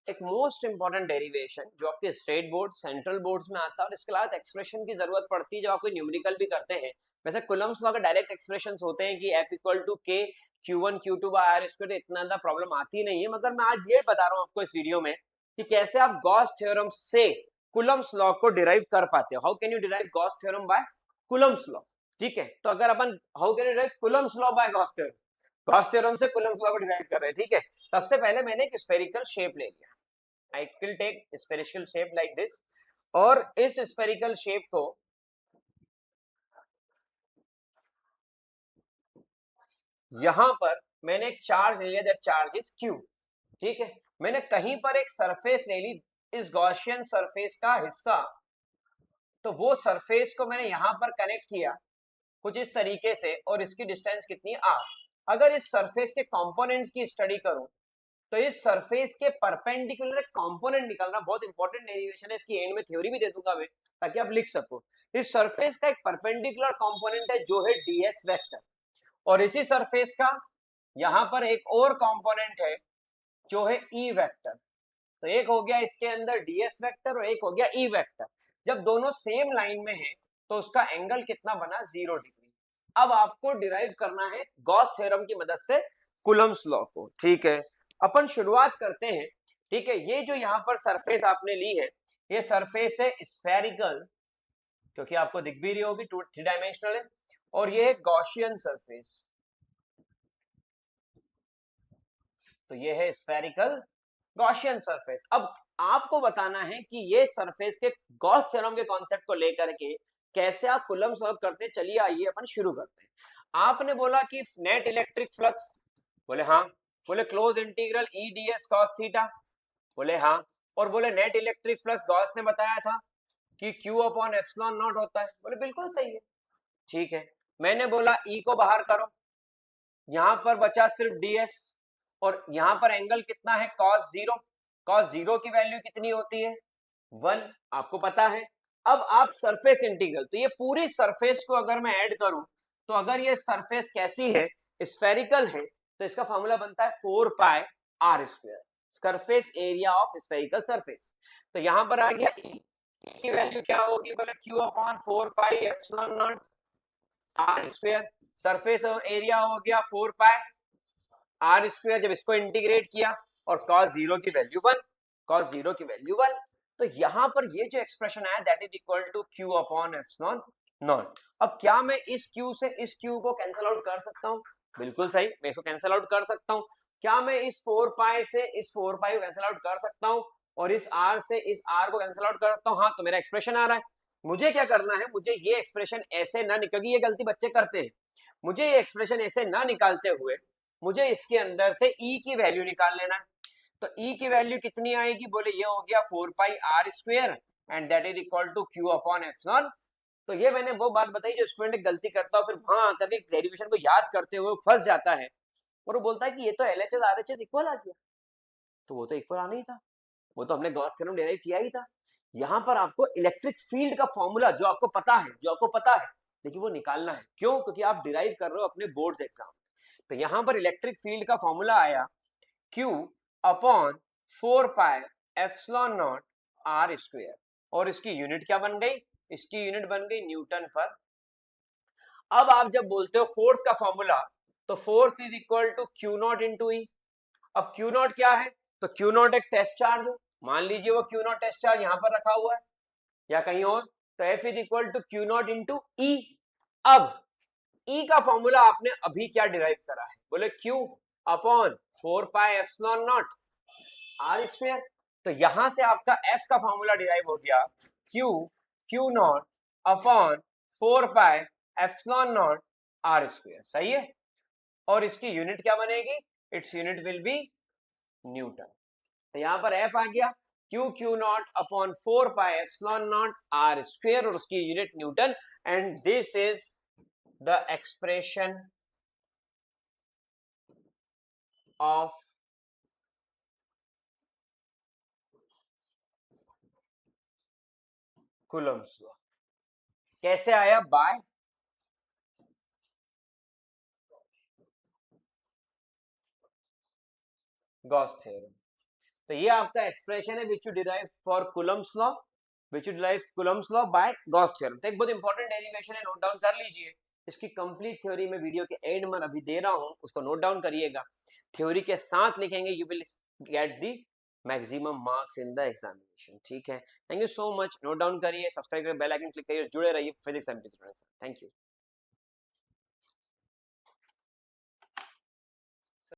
एक most important derivation जो आपके स्टेट बोर्ड सेंट्रल बोर्ड्स में आता है और इसके अलावा एक्सप्रेशन की जरूरत पड़ती है जब आप कोई न्यूमेरिकल भी करते हैं। वैसे कुलम्स लॉ के डायरेक्ट एक्सप्रेशंस होते हैं कि F इक्वल टू के Q1 Q2 bye are square, इतना ज्यादा प्रॉब्लम आती नहीं है, मगर मैं आज ये बता रहा हूँ आपको इस वीडियो में कि कैसे आप गॉस थ्योरम से कुलम्स लॉ को डिराइव कर पाते हो। How can you derive Gauss theorem by Coulomb's law. ठीक है, तो अगर अपन how can you derive Coulomb's law by Gauss theorem, Gauss theorem से कुलम्स लॉ को डिराइव कर रहे हैं। ठीक है, सबसे पहले मैंने एक स्फेरिकल शेप ले लिया। I will take spherical shape like this और इस spherical shape को यहां पर मैंने एक चार्ज ले लिया, दैट चार्ज इज Q। ठीक है, मैंने कहीं पर एक सरफेस ले ली, इस गॉसियन सरफेस का हिस्सा, तो वो सरफेस को मैंने यहां पर कनेक्ट किया कुछ इस तरीके से और इसकी डिस्टेंस कितनी r। अगर इस सरफेस के कंपोनेंट्स की स्टडी करूं तो इस सरफेस के परपेंडिकुलर कंपोनेंट निकालना बहुत इंपॉर्टेंट डेरिवेशन है, इसकी एंड में थ्योरी भी दे दूंगा मैं ताकि आप लिख सको। इस सरफेस का एक परपेंडिकुलर कंपोनेंट है जो है ds वेक्टर, और इसी सरफेस का यहां पर एक और कंपोनेंट है जो है e वेक्टर। तो एक हो गया इसके अंदर ds वेक्टर और एक हो गया e वेक्टर। जब दोनों सेम लाइन में है तो उसका एंगल कितना बना, 0 डिग्री। अब आपको डिराइव करना है गॉस थ्योरम की मदद से कुलम्स लॉ को। ठीक है, अपन शुरुआत करते हैं। ठीक है, ये जो यहाँ पर सरफेस आपने ली है, ये सरफेस है स्फेरिकल, क्योंकि आपको दिख भी रही होगी 3 डायमेंशनल है, और ये है गॉसियन सरफेस। तो ये है स्फेरिकल गॉसियन सरफेस। अब आपको बताना है कि ये सरफेस के गॉस थ्योरम के कॉन्सेप्ट को लेकर के कैसे आप कूलम सॉल्व करते हैं। चलिए आइए अपन शुरू करते हैं। आपने बोला कि नेट इलेक्ट्रिक फ्लक्स, बोले हाँ। बोले close integral E D S cos theta, बोले हाँ। और बोले नेट इलेक्ट्रिक फ्लक्स गॉस ने बताया था कि Q अपॉन एप्सिलॉन नॉट होता है, बोले बिल्कुल सही है। ठीक है, मैंने बोला E को बाहर करो, यहां पर बचा सिर्फ ds, और यहां पर एंगल कितना है, cos 0। cos 0 की वैल्यू कितनी होती है, 1, आपको पता है। अब आप सरफेस इंटीग्रल, तो ये पूरी सरफेस को अगर मैं ऐड करूं तो अगर ये सरफेस कैसी है, स्फेरिकल है, तो इसका फॉर्मूला बनता है 4 pi r square, surface area of spherical surface. तो यहां पर आ गया E की वैल्यू क्या होगी, बोले Q upon 4 pi epsilon naught R square. Surface और एरिया हो गया 4 पाई आर स्क्वायर, जब इसको इंटीग्रेट किया, और cos 0 की वैल्यू 1, cos 0 की वैल्यू 1। तो यहां पर ये जो एक्सप्रेशन आया that is equal to Q upon epsilon naught. अब क्या मैं इस Q से इस Q को कैंसिल आउट कर सकता हूं, बिल्कुल सही, मैं इसको कैंसिल आउट कर सकता हूं। क्या मैं इस 4 पाई से इस 4 पाई को कैंसिल आउट कर सकता हूं और इस R से इस R को कैंसिल आउट कर सकता हूं, हाँ। तो मेरा एक्सप्रेशन आ रहा है। मुझे क्या करना है, मुझे ये एक्सप्रेशन ऐसे ना, क्योंकि ये गलती बच्चे करते हैं, मुझे ये एक्सप्रेशन ऐसे ना निकालते हुए मुझे इसके अंदर से E की वैल्यू निकाल लेना है। तो E की वैल्यू कितनी आएगी, बोले ये हो गया 4 pi r square and that is equal to Q upon epsilon. तो ये मैंने वो बात बताई जो स्टूडेंट गलती करता है, फिर वहां आकर के डेरिवेशन को याद करते हुए फंस जाता है और वो बोलता है कि ये तो LHS RHS इक्वल आ गया। तो वो तो इक्वल आना ही था, वो तो हमने गॉस थ्योरम डिराइव किया ही था। यहाँ पर आपको इलेक्ट्रिक फील्ड का फॉर्मूला जो आपको पता है, लेकिन वो निकालना है। क्यों, क्योंकि आप डिराइव कर रहे हो अपने बोर्ड्स एग्जाम। तो यहां पर इलेक्ट्रिक फील्ड का फॉर्मूला आया Q upon 4 pi epsilon naught R square, और इसकी यूनिट क्या बन गई, इसकी यूनिट बन गई न्यूटन पर। अब आप जब बोलते हो फोर्स का फॉर्मूला, तो force is equal to Q naught into E. अब Q नॉट क्या है, तो Q नॉट एक टेस्ट चार्ज है, मान लीजिए वो Q नॉट टेस्ट चार्ज यहां पर रखा हुआ है या कहीं और, तो F is equal to Q naught into E. अब E का फॉर्मूला आपने अभी क्या डिराइव करा है, बोले Q upon 4 pi epsilon naught R square. तो यहां से आपका F का फॉर्मूला डिराइव हो गया Q naught upon 4 pi epsilon naught R square, सही है। और इसकी यूनिट क्या बनेगी, its unit will be newton. तो यहां पर F आ गया Q naught upon 4 pi epsilon naught R square और उसकी unit newton. And this is the expression of Coulomb's law। कैसे आया, बाय गॉस थ्योरम। तो ये आपका एक्सप्रेशन है which you derive for Coulomb's law, which you derive Coulomb's law by Gauss theorem. तो एक बहुत इंपॉर्टेंट डेरिवेशन है, नोट डाउन कर लीजिए। इसकी कंप्लीट थ्योरी में वीडियो के एंड में अभी दे रहा हूं, उसको नोट डाउन करिएगा। थ्योरी के साथ लिखेंगे, you will get the maximum marks in the examination. ठीक है, thank you so much. Note down करिए, सब्सक्राइब करिए, बेल आइकन क्लिक करिए, जुड़े रहिए physics MP students. Thank you.